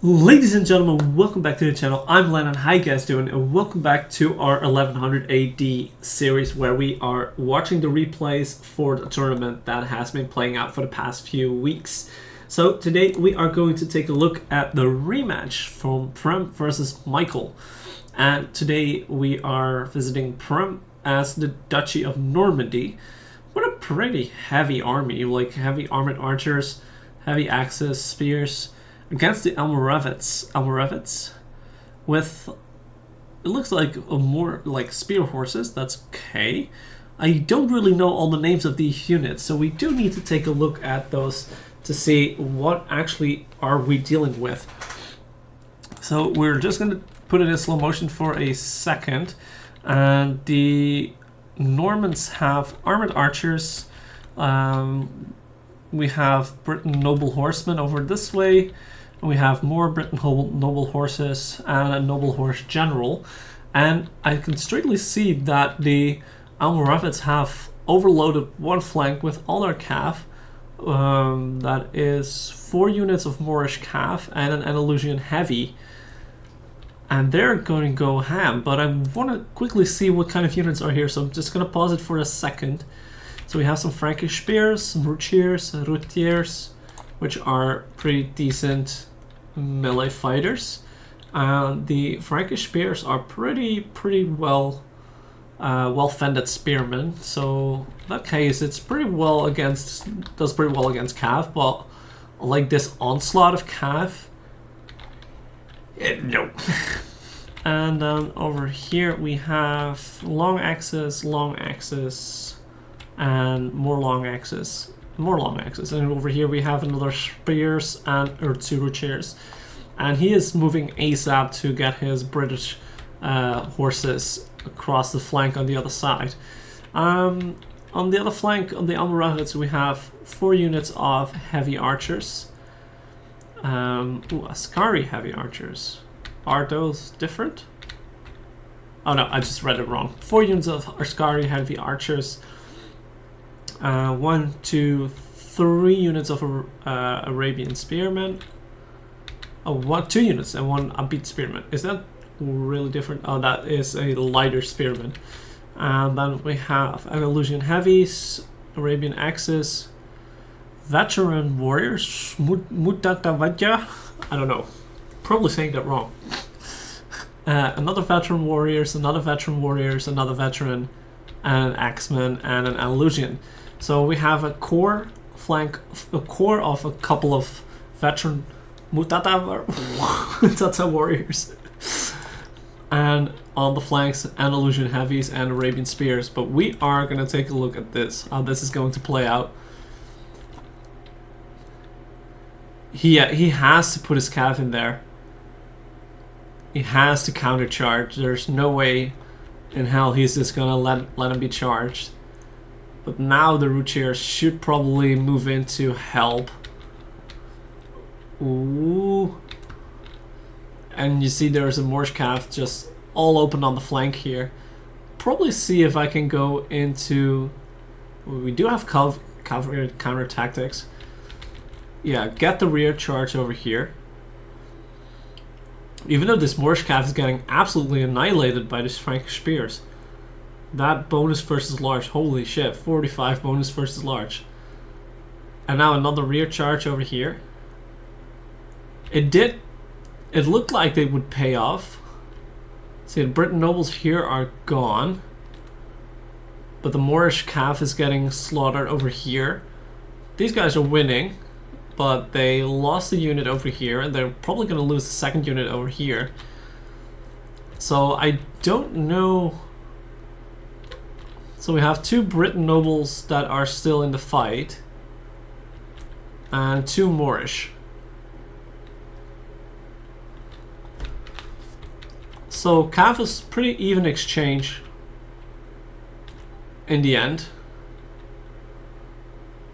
Ladies and gentlemen, welcome back to the channel. I'm Lanon. How you guys doing? And welcome back to our 1100 AD series where we are watching the replays for the tournament that has been playing out for the past few weeks. So today we are going to take a look at the rematch from Prem versus Michael. And today we are visiting Prem as the Duchy of Normandy. What a pretty heavy army, like heavy armored archers, heavy axes, spears, against the Almoravids with, it looks like a more like spear horses. That's okay. I don't really know all the names of these units, so we do need to take a look at those to see what actually are we dealing with. So we're just going to put it in slow motion for a second. And the Normans have armored archers. We have Britain noble horsemen over this way. We have more Britain noble horses and a noble horse general. And I can strictly see that the Almoravids have overloaded one flank with all their cav. That is 4 units of Moorish cav and an Andalusian heavy. And they're going to go ham, but I want to quickly see what kind of units are here, so I'm just going to pause it for a second. So we have some Frankish spears, some routiers, which are pretty decent melee fighters. The Frankish spears are pretty well fended spearmen. So in that case, it's does pretty well against cav, but like this onslaught of cav, no. And over here we have long axes, and more long axes. And over here we have another spears or 2 routiers. And he is moving ASAP to get his British horses across the flank on the other side. On the other flank, on the Almoravids, we have 4 units of heavy archers. Ascari heavy archers. Are those different? Oh no, I just read it wrong. 4 units of Ascari heavy archers. 1, 2, 3 units of Arabian spearmen. 2 units and 1 Abid spearman. Is that really different? Oh, that is a lighter spearman. And then we have Andalusian heavies, Arabian axes, veteran warriors, Mutatavaja. I don't know. Probably saying that wrong. Another veteran warriors, another veteran, and an axeman, and an Andalusian. So we have a core of a couple of veteran Mutata warriors. And on the flanks, Andalusian heavies and Arabian spears. But we are going to take a look at this, how this is going to play out. He has to put his cav in there. He has to countercharge. There's no way in hell he's just gonna let him be charged. But now the routiers should probably move in to help. Ooh. And you see there's a Moorish cav just all open on the flank here. Probably see if I can go into... We do have counter tactics. Yeah, get the rear charge over here. Even though this Moorish cav is getting absolutely annihilated by this Frankish spears. That bonus versus large, holy shit, 45 bonus versus large. And now another rear charge over here. It looked like they would pay off. See, the Britain nobles here are gone. But the Moorish cav is getting slaughtered over here. These guys are winning. But they lost a unit over here, and they're probably going to lose the second unit over here. So I don't know. So we have 2 Britain nobles that are still in the fight, and 2 Moorish. So cav is pretty even exchange in the end.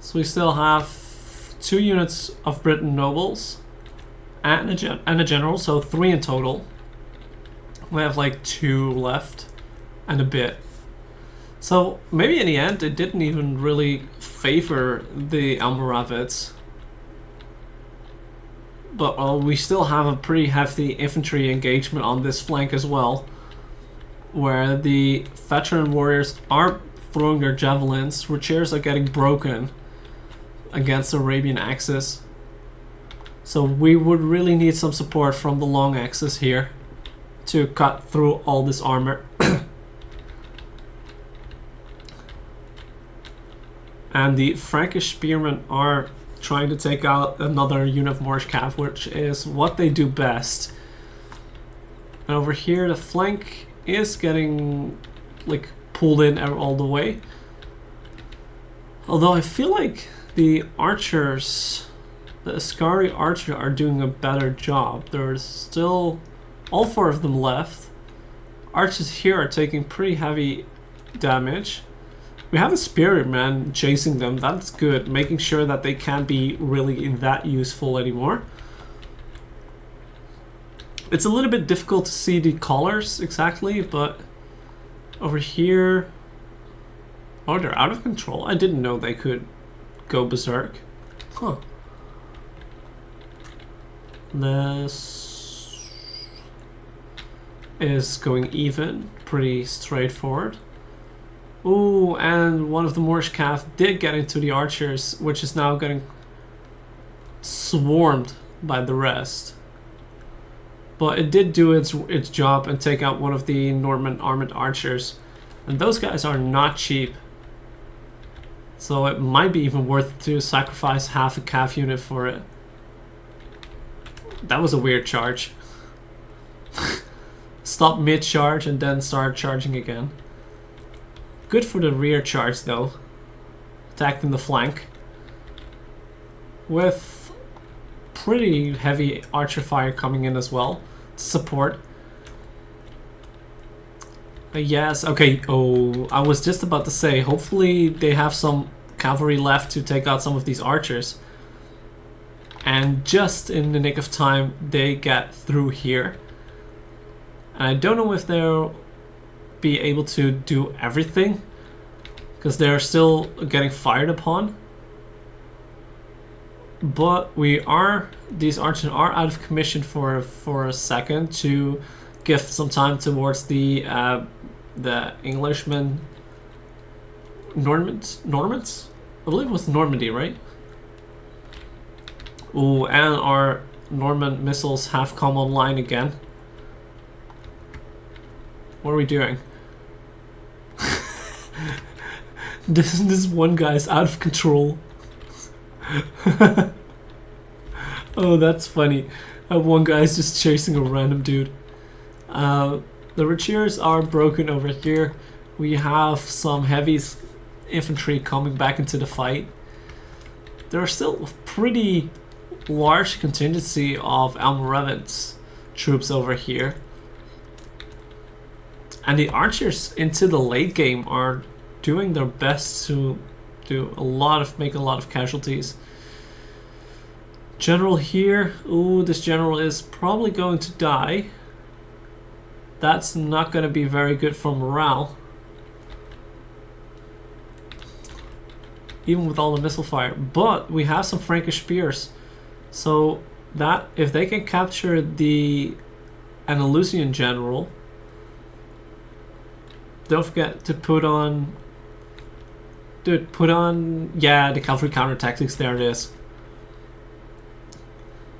So we still have 2 units of Britain nobles and a general, so 3 in total. We have like 2 left and a bit. So maybe in the end it didn't even really favor the Almoravids. But we still have a pretty hefty infantry engagement on this flank as well, where the veteran warriors are throwing their javelins. Chargeers are getting broken against the Arabian axis. So we would really need some support from the long axis here to cut through all this armor. And the Frankish spearmen are trying to take out another unit of Moorish cav, which is what they do best. And over here the flank is getting like pulled in all the way. Although I feel like the archers, the Ascari archers, are doing a better job. There's still all 4 of them left. Archers here are taking pretty heavy damage. We have a spearman chasing them, that's good, making sure that they can't be really that useful anymore. It's a little bit difficult to see the colors exactly, but over here... Oh, they're out of control. I didn't know they could go berserk. Huh. This is going even, pretty straightforward. Ooh, and one of the Moorish cav did get into the archers, which is now getting swarmed by the rest. But it did do its job and take out one of the Norman armored archers. And those guys are not cheap. So it might be even worth it to sacrifice half a cav unit for it. That was a weird charge. Stop mid-charge and then start charging again. Good for the rear charge though. Attacked in the flank. With pretty heavy archer fire coming in as well to support. Yes, okay. Oh, I was just about to say, hopefully they have some cavalry left to take out some of these archers. And just in the nick of time, they get through here. And I don't know if they'll be able to do everything, because they're still getting fired upon. But these archers are out of commission for a second to give some time towards the Englishmen, Normans? I believe it was Normandy, right? Ooh, and our Norman missiles have come online again. What are we doing? This one guy's out of control. Oh, that's funny. One guy's just chasing a random dude. The Chargeers are broken over here. We have some heavy infantry coming back into the fight. There are still a pretty large contingency of Almoravid's troops over here. And the archers into the late game are doing their best to make a lot of casualties. General here, ooh, this general is probably going to die. That's not going to be very good for morale. Even with all the missile fire. But we have some Frankish spears. So that if they can capture the Andalusian general, don't forget to put on yeah, the cavalry counter tactics. There it is.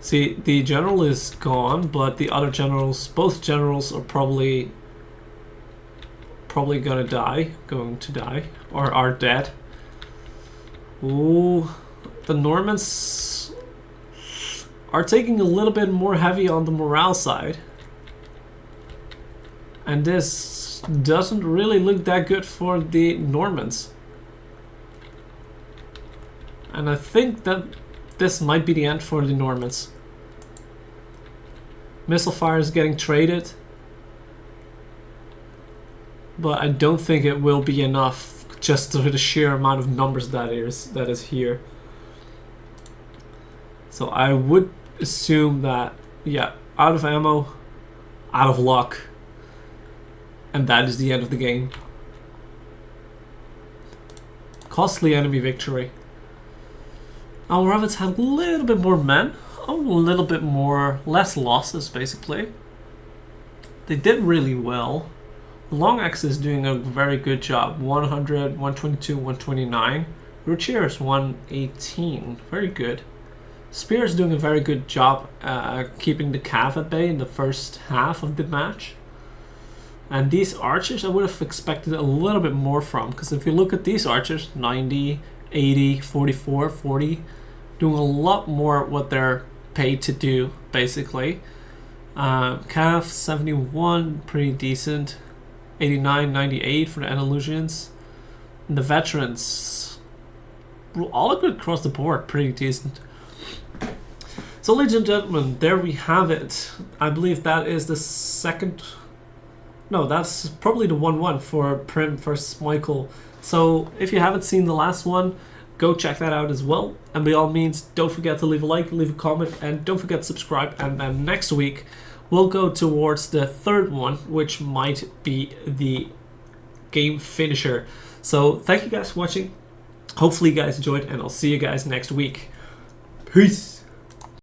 See, the general is gone, but the other generals, both generals, are probably going to die, or are dead. Ooh, the Normans are taking a little bit more heavy on the morale side, and this doesn't really look that good for the Normans. And I think that this might be the end for the Normans. Missile fire is getting traded, but I don't think it will be enough just for the sheer amount of numbers that is here. So I would assume that, yeah, out of ammo, out of luck, and that is the end of the game. Costly enemy victory. Almoravids had a little bit more men. a little bit more, less losses basically. They did really well. Long Axe is doing a very good job. 100, 122, 129. Ruchier's 118. Very good. Spear's doing a very good job keeping the Cav at bay in the first half of the match. And these archers I would have expected a little bit more from, because if you look at these archers, 90, 80, 44, 40, doing a lot more what they're paid to do, basically. Cav, 71, pretty decent. 89, 98 for the Andalusians. And the veterans, all good across the board, pretty decent. So ladies and gentlemen, there we have it. I believe that is the second... No, that's probably the 1-1 for Prim versus Michael. So if you haven't seen the last one, go check that out as well. And by all means, don't forget to leave a like, leave a comment, and don't forget to subscribe. And then next week, we'll go towards the third one, which might be the game finisher. So thank you guys for watching. Hopefully you guys enjoyed, and I'll see you guys next week. Peace.